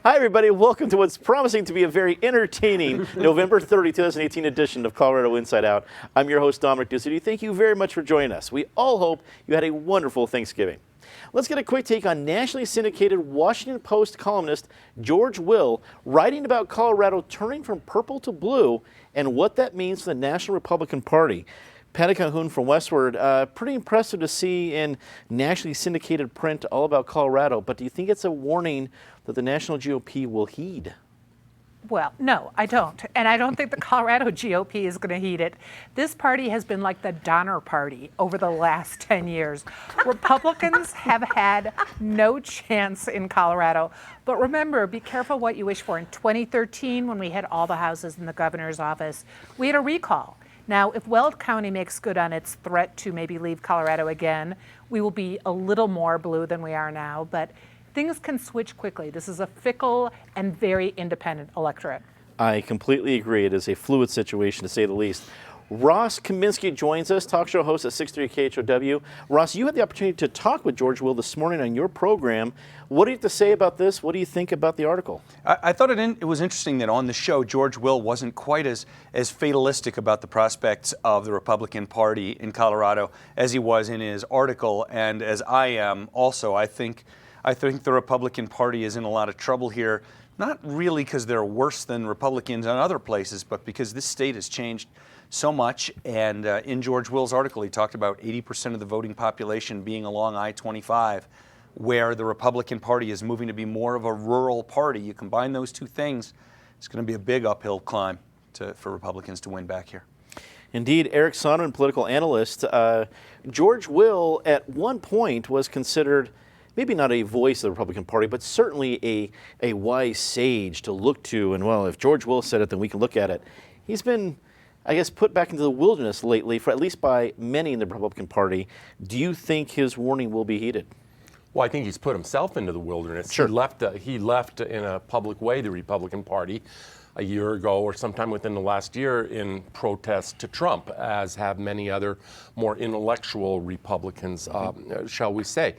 Hi, everybody. Welcome to what's promising to be a very entertaining November 30, 2018 edition of Colorado Inside Out. I'm your host, Dominic Ducity. Thank you very much for joining us. We all hope you had a wonderful Thanksgiving. Let's get a quick take on nationally syndicated Washington Post columnist George Will writing about Colorado turning from purple to blue and what that means for the National Republican Party. Patty Calhoun from Westward, pretty impressive to see in nationally syndicated print all about Colorado, but do you think it's a warning that the National GOP will heed? Well, no, I don't. And I don't think the Colorado GOP is going to heed it. This party has been like the Donner Party over the last 10 years. Republicans have had no chance in Colorado. But remember, be careful what you wish for. In 2013, when we had all the houses in the governor's office, we had a recall. Now, if Weld County makes good on its threat to maybe leave Colorado again, we will be a little more blue than we are now, but things can switch quickly. This is a fickle and very independent electorate. I completely agree. It is a fluid situation, to say the least. Ross Kaminsky joins us, talk show host at 630 KHOW. Ross, you had the opportunity to talk with George Will this morning on your program. What do you have to say about this? What do you think about the article? I thought it was interesting that on the show, George Will wasn't quite as fatalistic about the prospects of the Republican Party in Colorado as he was in his article, and as I am also. I think the Republican Party is in a lot of trouble here, not really because they're worse than Republicans in other places, but because this state has changed so much. And in George Will's article, he talked about 80% of the voting population being along I-25, where the Republican Party is moving to be more of a rural party. You combine those two things, it's going to be a big uphill climb for Republicans to win back here. Indeed, Eric Sonderman, political analyst. George Will, at one point, was considered maybe not a voice of the Republican Party, but certainly a wise sage to look to. And, well, if George Will said it, then we can look at it. He's been, I guess, put back into the wilderness lately, for at least by many in the Republican Party. Do you think his warning will be heeded? Well, I think he's put himself into the wilderness. Sure. He left in a public way the Republican Party a year ago or sometime within the last year in protest to Trump, as have many other more intellectual Republicans, shall we say.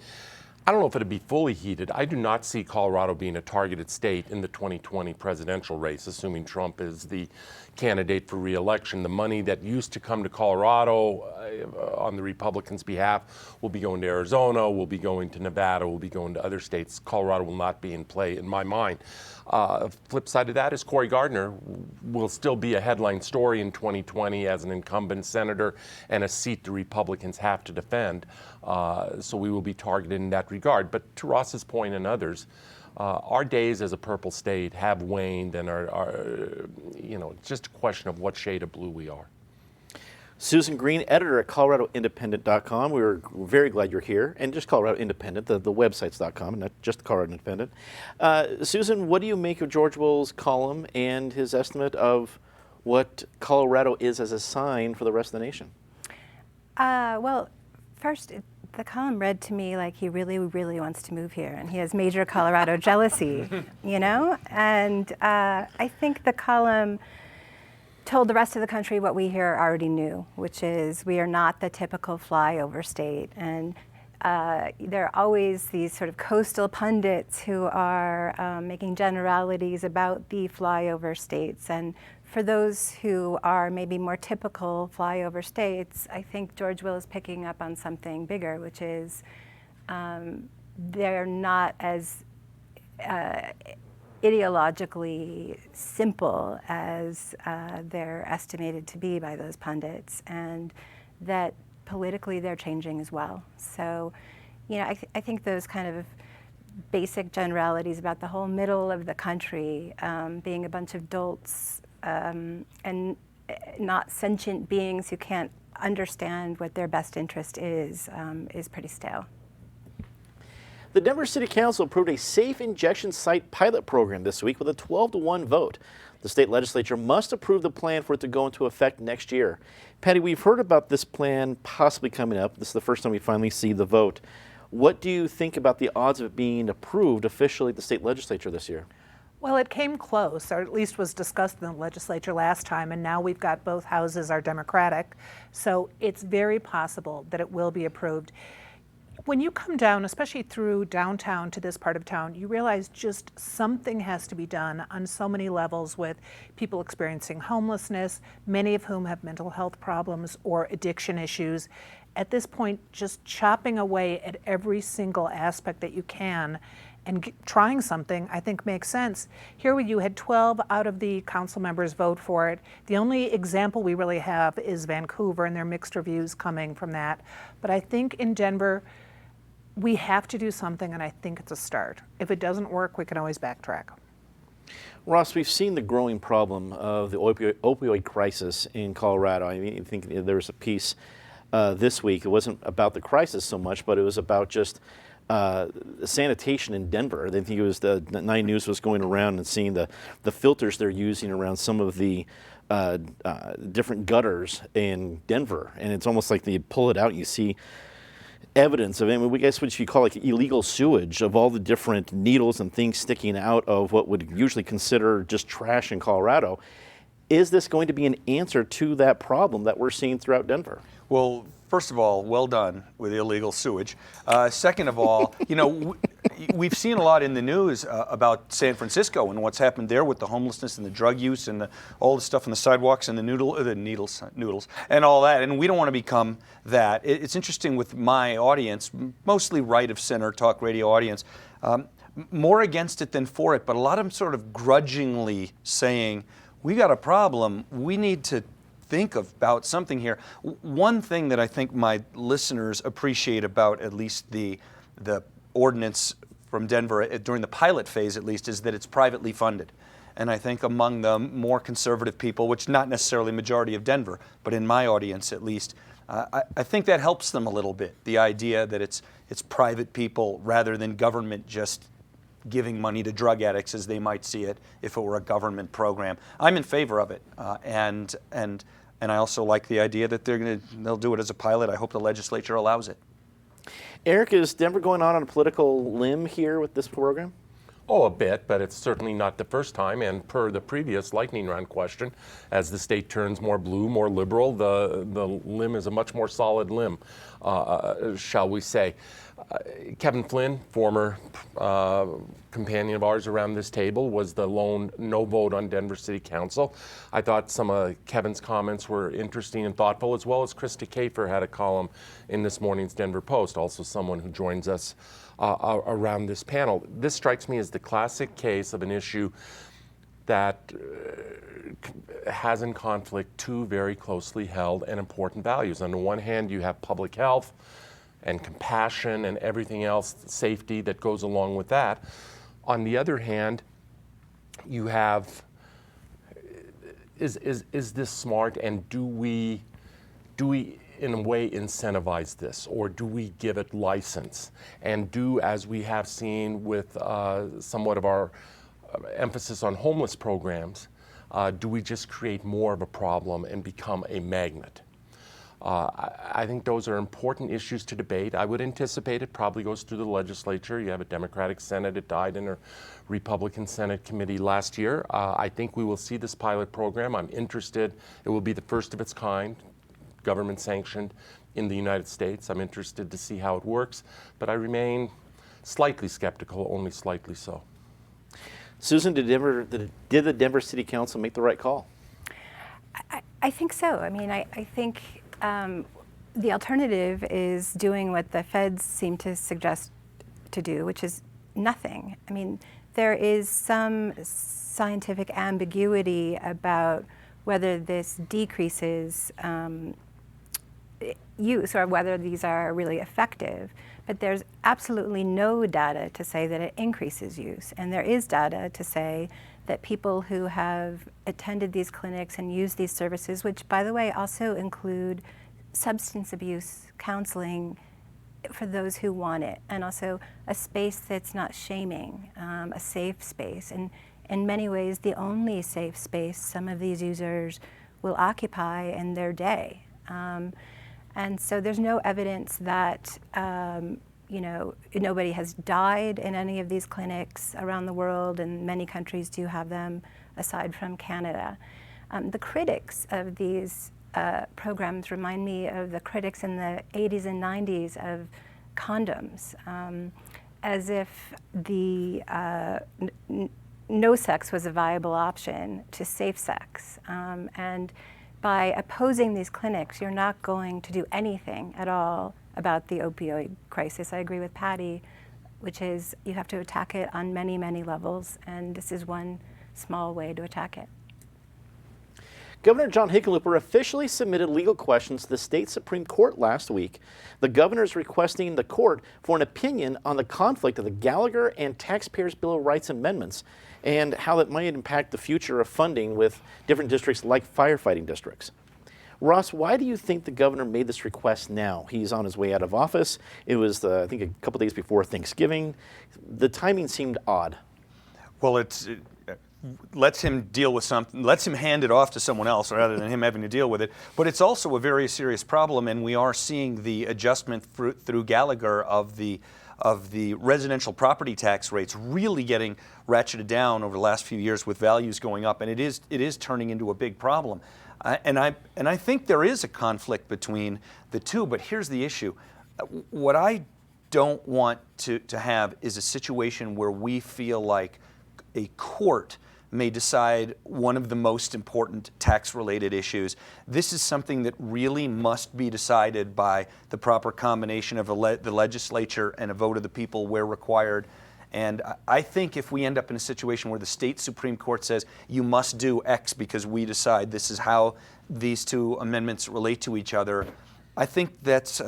I don't know if it'd be fully heated. I do not see Colorado being a targeted state in the 2020 presidential race, assuming Trump is the candidate for re-election. The money that used to come to Colorado on the Republicans' behalf will be going to Arizona, will be going to Nevada, will be going to other states. Colorado will not be in play, in my mind. Flip side of that is Cory Gardner will still be a headline story in 2020 as an incumbent senator and a seat the Republicans have to defend. So we will be targeted in that regard. But to Ross's point and others, our days as a purple state have waned and are it's just a question of what shade of blue we are. Susan Green, editor at ColoradoIndependent.com. We're very glad you're here. And just Colorado Independent, the websites.com, and not just the Colorado Independent. Susan, what do you make of George Will's column and his estimate of what Colorado is as a sign for the rest of the nation? Well, first, the column read to me like he really, really wants to move here, and he has major Colorado jealousy, you know? And I think the column told the rest of the country what we here already knew, which is we are not the typical flyover state. And there are always these sort of coastal pundits who are making generalities about the flyover states. And for those who are maybe more typical flyover states, I think George Will is picking up on something bigger, which is they're not as ideologically simple as they're estimated to be by those pundits, and that politically they're changing as well. So, I think those kind of basic generalities about the whole middle of the country being a bunch of dolts and not sentient beings who can't understand what their best interest is pretty stale. The Denver City Council approved a safe injection site pilot program this week with a 12-1 vote. The state legislature must approve the plan for it to go into effect next year. Patty, we've heard about this plan possibly coming up. This is the first time we finally see the vote. What do you think about the odds of it being approved officially at the state legislature this year? Well, it came close, or at least was discussed in the legislature last time, and now we've got both houses are Democratic, so it's very possible that it will be approved. when you come down, especially through downtown to this part of town, you realize just something has to be done on so many levels with people experiencing homelessness, many of whom have mental health problems or addiction issues. At this point, just chopping away at every single aspect that you can and trying something, I think, makes sense. Here you had 12 out of the council members vote for it. The only example we really have is Vancouver, and there are mixed reviews coming from that. But I think in Denver, we have to do something, and I think it's a start. If it doesn't work, we can always backtrack. Ross, we've seen the growing problem of the opioid crisis in Colorado. I mean, I think there was a piece this week. It wasn't about the crisis so much, but it was about just sanitation in Denver. I think it was the 9 News was going around and seeing the filters they're using around some of the different gutters in Denver. And it's almost like they pull it out and you see evidence of, I mean, we guess what you call like illegal sewage of all the different needles and things sticking out of what would usually consider just trash in Colorado. Is this going to be an answer to that problem that we're seeing throughout Denver? Well, first of all, well done with illegal sewage. Second of all, you know, we've seen a lot in the news about San Francisco and what's happened there with the homelessness and the drug use and all the stuff on the sidewalks and the noodles and all that. And we don't want to become that. It's interesting with my audience, mostly right of center talk radio audience, more against it than for it, but a lot of them sort of grudgingly saying, we got a problem, we need to think about something here. One thing that I think my listeners appreciate about at least the ordinance from Denver during the pilot phase at least is that it's privately funded. And I think among the more conservative people, which not necessarily majority of Denver, but in my audience at least, I think that helps them a little bit. The idea that it's private people rather than government just giving money to drug addicts as they might see it if it were a government program. I'm in favor of it, and I also like the idea that they'll do it as a pilot. I hope the legislature allows it. Eric, is Denver going on a political limb here with this program? Oh, a bit, but it's certainly not the first time. And per the previous lightning round question, as the state turns more blue, more liberal, the limb is a much more solid limb, shall we say. Kevin Flynn, former companion of ours around this table, was the lone no vote on Denver City Council. I thought some of Kevin's comments were interesting and thoughtful, as well as Krista Kafer had a column in this morning's Denver Post, also someone who joins us around this panel. This strikes me as the classic case of an issue that has in conflict two very closely held and important values. On the one hand, you have public health and compassion and everything else, safety that goes along with that. On the other hand, you have, is this smart, and do we in a way incentivize this, or do we give it license? And do, as we have seen with somewhat of our emphasis on homeless programs, do we just create more of a problem and become a magnet? I think those are important issues to debate. I would anticipate it probably goes through the legislature. You have a Democratic Senate. It died in a Republican Senate committee last year. I think we will see this pilot program. I'm interested. It will be the first of its kind, government sanctioned in the United States. I'm interested to see how it works, but I remain slightly skeptical, only slightly so. Susan, did the Denver City Council make the right call? I think so. I mean, I think the alternative is doing what the feds seem to suggest to do, which is nothing. I mean, there is some scientific ambiguity about whether this decreases use or whether these are really effective. But there's absolutely no data to say that it increases use. And there is data to say that people who have attended these clinics and used these services, which, by the way, also include substance abuse counseling for those who want it, and also a space that's not shaming, a safe space. And in many ways, the only safe space some of these users will occupy in their day. And so there's no evidence that nobody has died in any of these clinics around the world, and many countries do have them aside from Canada. The critics of these programs remind me of the critics in the 80s and 90s of condoms, as if the no sex was a viable option to safe sex. And by opposing these clinics, you're not going to do anything at all about the opioid crisis. I agree with Patty, which is you have to attack it on many, many levels, and this is one small way to attack it. Governor John Hickenlooper officially submitted legal questions to the state Supreme Court last week. The governor is requesting the court for an opinion on the conflict of the Gallagher and Taxpayers' Bill of Rights amendments and how that might impact the future of funding with different districts like firefighting districts. Ross, why do you think the governor made this request now? He's on his way out of office. It was, I think, a couple days before Thanksgiving. The timing seemed odd. Well, it lets him deal with something, lets him hand it off to someone else rather than him having to deal with it. But it's also a very serious problem, and we are seeing the adjustment through Gallagher of the residential property tax rates really getting ratcheted down over the last few years with values going up, and it is turning into a big problem. And I think there is a conflict between the two, but here's the issue. What I don't want to have is a situation where we feel like a court may decide one of the most important tax-related issues. This is something that really must be decided by the proper combination of the legislature and a vote of the people where required. And I think if we end up in a situation where the state Supreme Court says you must do X because we decide this is how these two amendments relate to each other, I think that's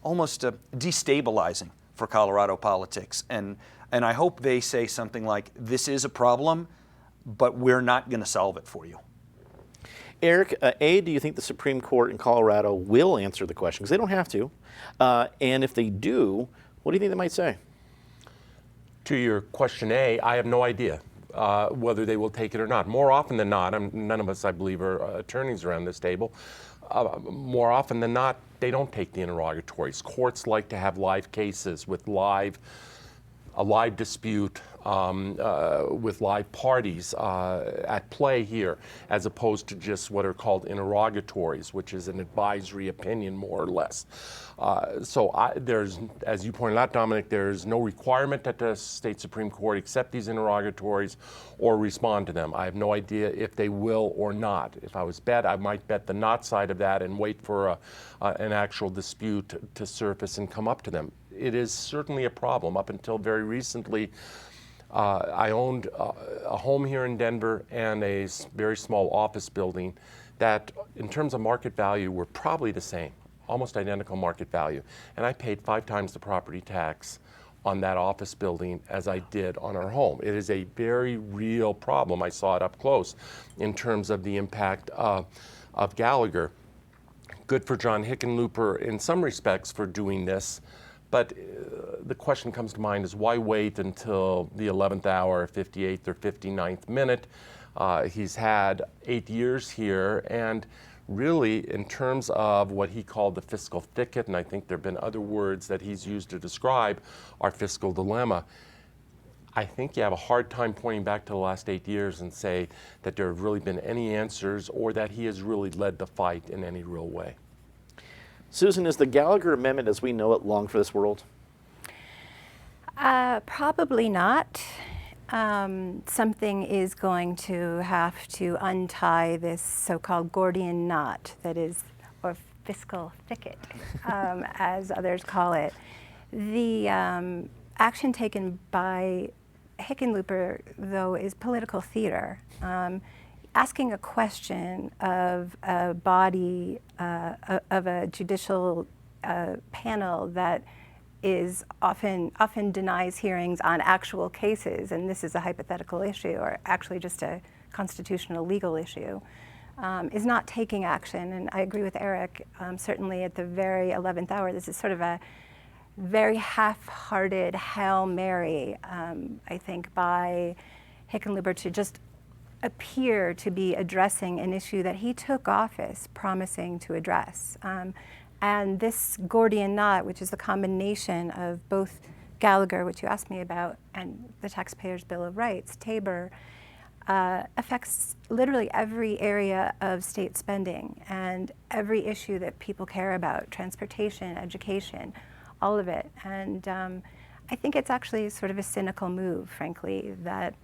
almost destabilizing for Colorado politics. And I hope they say something like, this is a problem, but we're not going to solve it for you. Eric, do you think the Supreme Court in Colorado will answer the question? Because they don't have to. And if they do, what do you think they might say? To your question A, I have no idea whether they will take it or not. More often than not, none of us, I believe, are attorneys around this table. More often than not, they don't take the interrogatories. Courts like to have live cases with a live dispute with live parties at play here, as opposed to just what are called interrogatories, which is an advisory opinion, more or less. There's, as you pointed out, Dominic, there's no requirement that the state Supreme Court accept these interrogatories or respond to them. I have no idea if they will or not. If I was bet, I might bet the not side of that and wait for an actual dispute to surface and come up to them. It is certainly a problem. Up until very recently, I owned a home here in Denver and a very small office building that, in terms of market value, were probably the same, almost identical market value. And I paid 5 times the property tax on that office building as I did on our home. It is a very real problem. I saw it up close in terms of the impact of Gallagher. Good for John Hickenlooper in some respects for doing this. But the question comes to mind is, why wait until the 11th hour, 58th or 59th minute? He's had 8 years here, and really, in terms of what he called the fiscal thicket, and I think there have been other words that he's used to describe our fiscal dilemma, I think you have a hard time pointing back to the last 8 years and say that there have really been any answers or that he has really led the fight in any real way. Susan, is the Gallagher Amendment as we know it long for this world? Probably not. Something is going to have to untie this so-called Gordian Knot that is, or fiscal thicket, as others call it. The action taken by Hickenlooper, though, is political theater. Asking a question of a body, of a judicial panel that is often denies hearings on actual cases, and this is a hypothetical issue, or actually just a constitutional legal issue, is not taking action. And I agree with Eric, certainly at the very 11th hour, this is sort of a very half-hearted Hail Mary, I think, by Hickenlooper to just appear to be addressing an issue that he took office promising to address. And this Gordian Knot, which is the combination of both Gallagher, which you asked me about, and the Taxpayers' Bill of Rights, TABOR, affects literally every area of state spending and every issue that people care about, transportation, education. all of it. And I think it's actually sort of a cynical move, frankly, that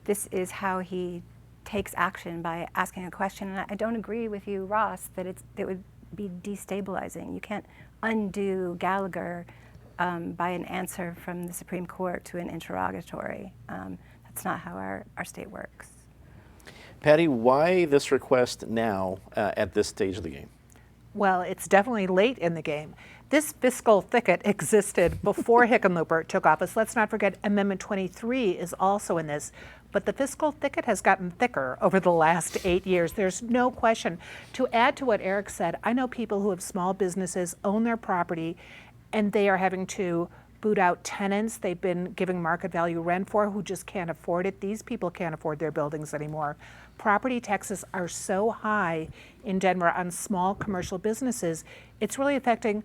this is how he takes action, by asking a question. And I don't agree with you, Ross, that it would be destabilizing. You can't undo Gallagher by an answer from the Supreme Court to an interrogatory. That's not how our state works. Patty, why this request now at this stage of the game? Well, it's definitely late in the game. This fiscal thicket existed before Hickenlooper took office. Let's not forget Amendment 23 is also in this. But the fiscal thicket has gotten thicker over the last 8 years. There's no question. To add to what Eric said, I know people who have small businesses, own their property, and they are having to boot out tenants they've been giving market value rent for who just can't afford it. These people can't afford their buildings anymore. Property taxes are so high in Denver on small commercial businesses, it's really affecting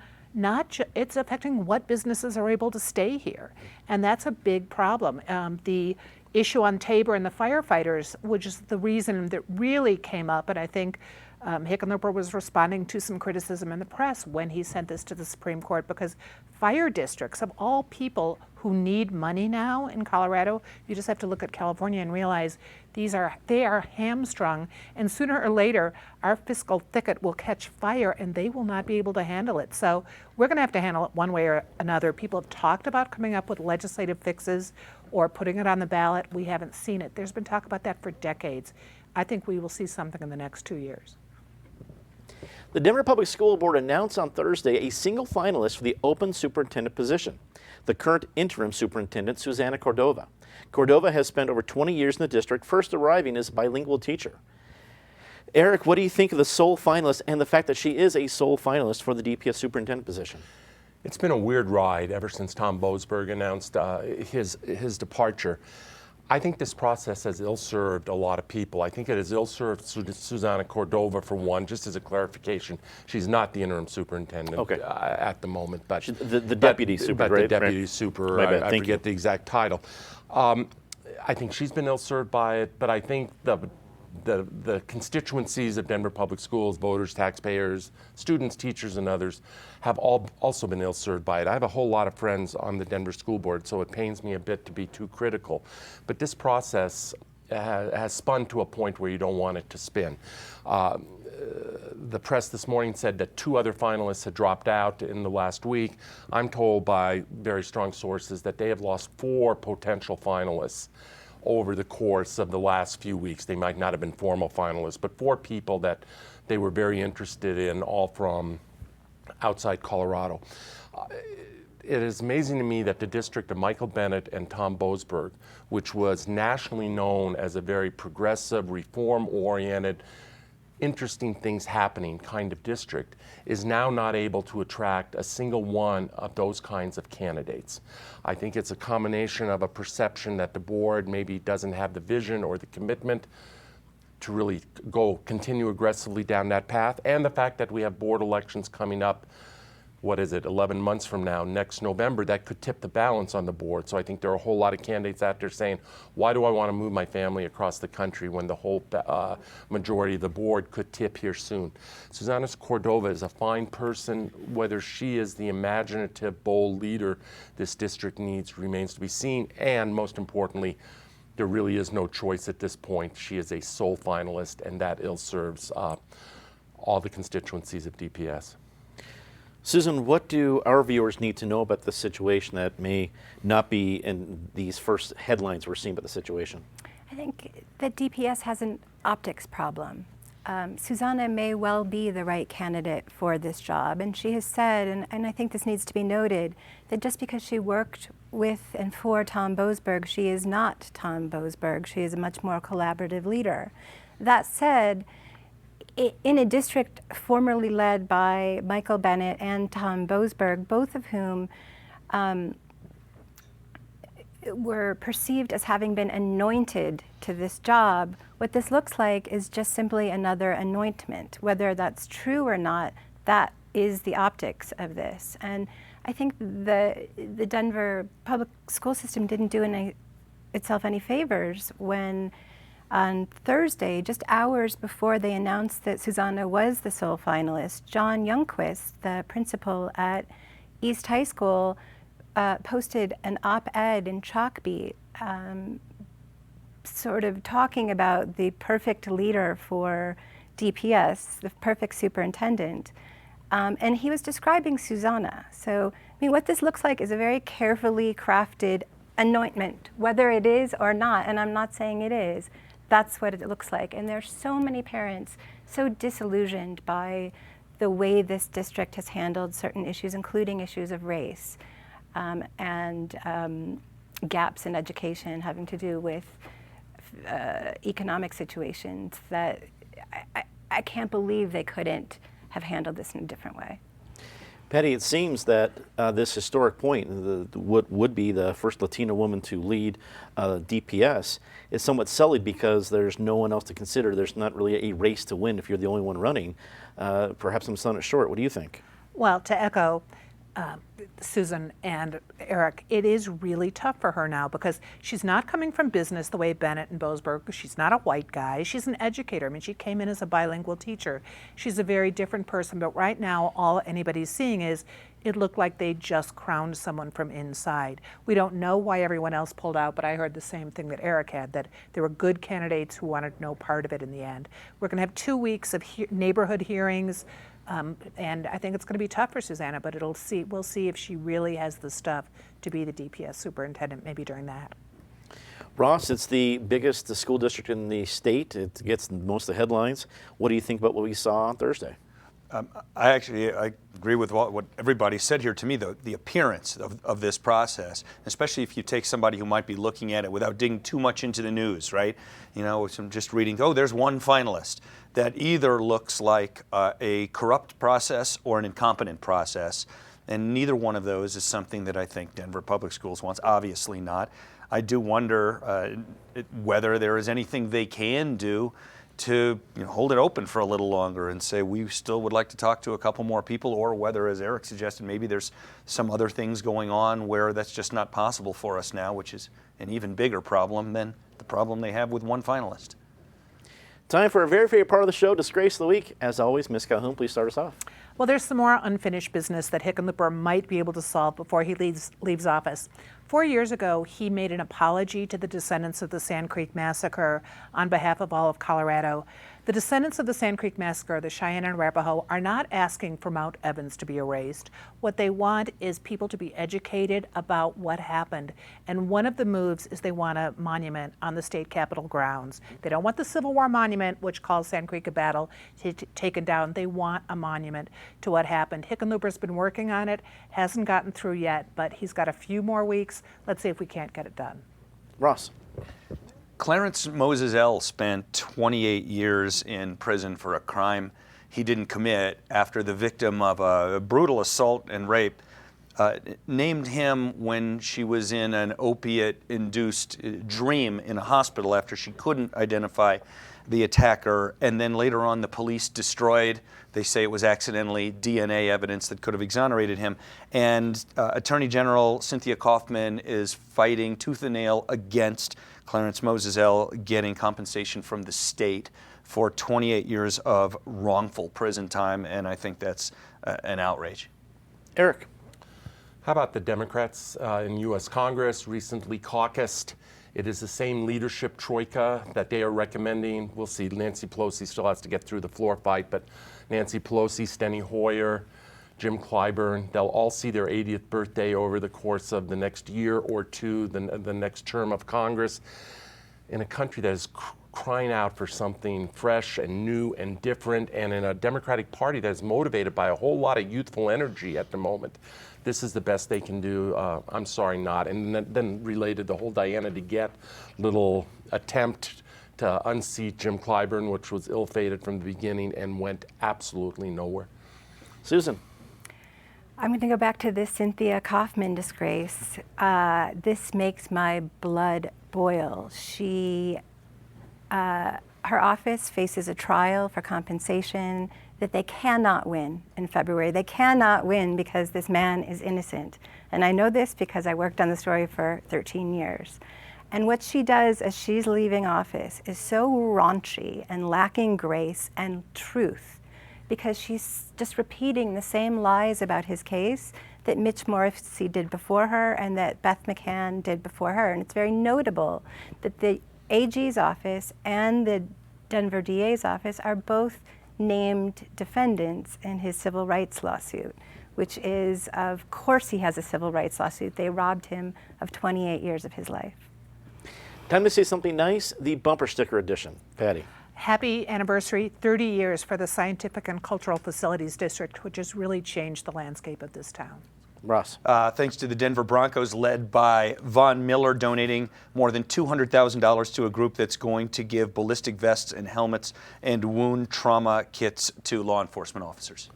it's affecting what businesses are able to stay here. And that's a big problem. The issue on TABOR and the firefighters, which is the reason that really came up, and I think Hickenlooper was responding to some criticism in the press when he sent this to the Supreme Court, because fire districts, of all people who need money now in Colorado, you just have to look at California and realize they are hamstrung, and sooner or later our fiscal thicket will catch fire and they will not be able to handle it. So we're going to have to handle it one way or another. People have talked about coming up with legislative fixes or putting it on the ballot. We haven't seen it. There's been talk about that for decades. I think we will see something in the next 2 years. The Denver Public School Board announced on Thursday a single finalist for the open superintendent position, the current interim superintendent, Susana Cordova. Cordova has spent over 20 years in the district, first arriving as a bilingual teacher. Eric, what do you think of the sole finalist and the fact that she is a sole finalist for the DPS superintendent position? It's been a weird ride ever since Tom Boasberg announced his departure. I think this process has ill-served a lot of people. I think it has ill-served Susana Cordova, for one. Just as a clarification, she's not the interim superintendent at the moment, but the deputy super, but right? the deputy super. I forget the exact title. I think she's been ill-served by it, but I think the constituencies of Denver Public Schools, voters, taxpayers, students, teachers, and others have also been ill-served by it. I have a whole lot of friends on the Denver School Board, so it pains me a bit to be too critical. But this process has spun to a point where you don't want it to spin. The press this morning said that 2 other finalists had dropped out in the last week. I'm told by very strong sources that they have lost 4 potential finalists over the course of the last few weeks. They might not have been formal finalists, but 4 people that they were very interested in, all from outside Colorado. It is amazing to me that the district of Michael Bennett and Tom Boasberg, which was nationally known as a very progressive, reform-oriented, interesting things happening kind of district, is now not able to attract a single one of those kinds of candidates. I think it's a combination of a perception that the board maybe doesn't have the vision or the commitment to really continue aggressively down that path, and the fact that we have board elections coming up, 11 months from now, next November, that could tip the balance on the board. So I think there are a whole lot of candidates out there saying, why do I want to move my family across the country when the whole majority of the board could tip here soon? Susana Cordova is a fine person. Whether she is the imaginative, bold leader this district needs remains to be seen. And most importantly, there really is no choice at this point. She is a sole finalist, and that ill-serves all the constituencies of DPS. Susan, what do our viewers need to know about the situation that may not be in these first headlines we're seeing about the situation? I think that DPS has an optics problem. Susana may well be the right candidate for this job, and she has said, and I think this needs to be noted, that just because she worked with and for Tom Boasberg, she is not Tom Boasberg. She is a much more collaborative leader. That said, in a district formerly led by Michael Bennett and Tom Boasberg, both of whom were perceived as having been anointed to this job, what this looks like is just simply another anointment. Whether that's true or not, that is the optics of this. And I think the Denver public school system didn't do itself any favors when on Thursday, just hours before they announced that Susana was the sole finalist, John Youngquist, the principal at East High School posted an op-ed in Chalkbeat sort of talking about the perfect leader for DPS, the perfect superintendent. And he was describing Susana. So, I mean, what this looks like is a very carefully crafted anointment, whether it is or not, and I'm not saying it is, that's what it looks like. And there's so many parents so disillusioned by the way this district has handled certain issues, including issues of race and gaps in education having to do with economic situations, that I can't believe they couldn't have handled this in a different way. Patty, it seems that this historic point, what would be the first Latina woman to lead DPS, is somewhat sullied because there's no one else to consider. There's not really a race to win if you're the only one running. Perhaps I'm selling it short. What do you think? Well, to echo Susan and Eric, it is really tough for her now because she's not coming from business the way Bennett and Boasberg. She's not a white guy. She's an educator. I mean, she came in as a bilingual teacher. She's a very different person, but right now all anybody's seeing is it looked like they just crowned someone from inside. We don't know why everyone else pulled out, but I heard the same thing that Eric had, that there were good candidates who wanted no part of it in the end. We're going to have 2 weeks of neighborhood hearings. And I think it's going to be tough for Susana, but we'll see if she really has the stuff to be the DPS superintendent maybe during that. Ross, it's the biggest school district in the state. It gets most of the headlines. What do you think about what we saw on Thursday? I agree with what everybody said here. To me, the appearance of this process, especially if you take somebody who might be looking at it without digging too much into the news, right? You know, just reading, oh, there's one finalist, that either looks like a corrupt process or an incompetent process, and neither one of those is something that I think Denver Public Schools wants. Obviously not. I do wonder whether there is anything they can do to hold it open for a little longer and say we still would like to talk to a couple more people, or whether, as Eric suggested, maybe there's some other things going on where that's just not possible for us now, which is an even bigger problem than the problem they have with one finalist. Time for a very favorite part of the show, Disgrace of the Week. As always, Ms. Calhoun, please start us off. Well, there's some more unfinished business that Hickenlooper might be able to solve before he leaves office. 4 years ago, he made an apology to the descendants of the Sand Creek Massacre on behalf of all of Colorado. The descendants of the Sand Creek Massacre, the Cheyenne and Arapaho, are not asking for Mount Evans to be erased. What they want is people to be educated about what happened. And one of the moves is they want a monument on the state capitol grounds. They don't want the Civil War monument, which calls Sand Creek a battle, taken down. They want a monument to what happened. Hickenlooper's been working on it, hasn't gotten through yet, but he's got a few more weeks. Let's see if we can't get it done. Ross. Clarence Moses L spent 28 years in prison for a crime he didn't commit after the victim of a brutal assault and rape named him when she was in an opiate-induced dream in a hospital after she couldn't identify the attacker, and then later on the police destroyed, they say it was accidentally, DNA evidence that could have exonerated him. And Attorney General Cynthia Kaufmann is fighting tooth and nail against Clarence Moses L getting compensation from the state for 28 years of wrongful prison time, and I think that's an outrage. Eric. How about the Democrats in U.S. Congress recently caucused? It is the same leadership troika that they are recommending. We'll see. Nancy Pelosi still has to get through the floor fight, but Nancy Pelosi, Steny Hoyer, Jim Clyburn, they'll all see their 80th birthday over the course of the next year or two, the next term of Congress. In a country that is crying out for something fresh and new and different, and in a Democratic Party that is motivated by a whole lot of youthful energy at the moment, this is the best they can do. I'm sorry, not. And then related, the whole Diana DeGette little attempt to unseat Jim Clyburn, which was ill-fated from the beginning and went absolutely nowhere. Susan. I'm going to go back to this Cynthia Kaufmann disgrace. This makes my blood boil. Her office faces a trial for compensation that they cannot win in February. They cannot win because this man is innocent. And I know this because I worked on the story for 13 years. And what she does as she's leaving office is so raunchy and lacking grace and truth, because she's just repeating the same lies about his case that Mitch Morrissey did before her and that Beth McCann did before her. And it's very notable that the AG's office and the Denver DA's office are both named defendants in his civil rights lawsuit, which is, of course he has a civil rights lawsuit. They robbed him of 28 years of his life. Time to say something nice, the bumper sticker edition. Patty. Happy anniversary, 30 years for the Scientific and Cultural Facilities District, which has really changed the landscape of this town. Ross. Thanks to the Denver Broncos, led by Von Miller, donating more than $200,000 to a group that's going to give ballistic vests and helmets and wound trauma kits to law enforcement officers.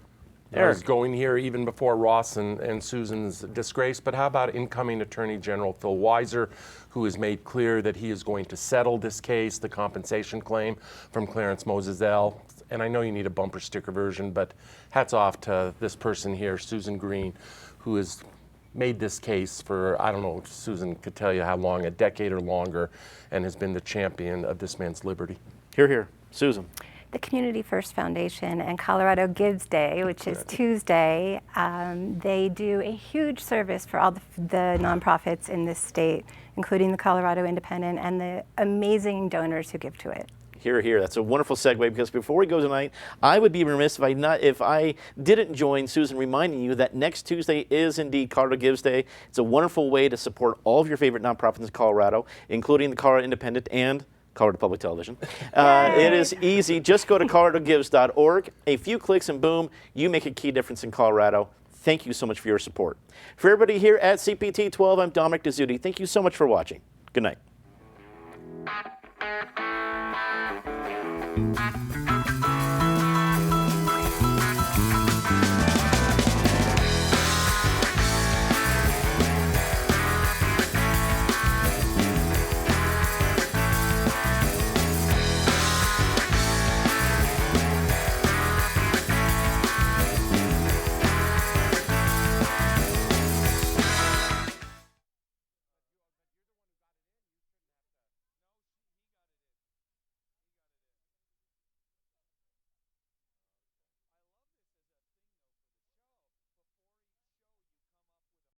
I was going here even before Ross and Susan's disgrace, but how about incoming Attorney General Phil Weiser, who has made clear that he is going to settle this case, the compensation claim from Clarence Moses L. And I know you need a bumper sticker version, but hats off to this person here, Susan Green, who has made this case for, I don't know, Susan could tell you how long, a decade or longer, and has been the champion of this man's liberty. Hear, hear. Susan. The Community First Foundation and Colorado Gives Day, which is Tuesday, they do a huge service for all the nonprofits in this state, including the Colorado Independent and the amazing donors who give to it. Hear, hear. That's a wonderful segue, because before we go tonight, I would be remiss if I didn't join Susan reminding you that next Tuesday is indeed Colorado Gives Day. It's a wonderful way to support all of your favorite nonprofits in Colorado, including the Colorado Independent and Colorado Public Television. It is easy. Just go to coloradogives.org. A few clicks and boom, you make a key difference in Colorado. Thank you so much for your support. For everybody here at CPT 12, I'm Dominic Dezzutti. Thank you so much for watching. Good night.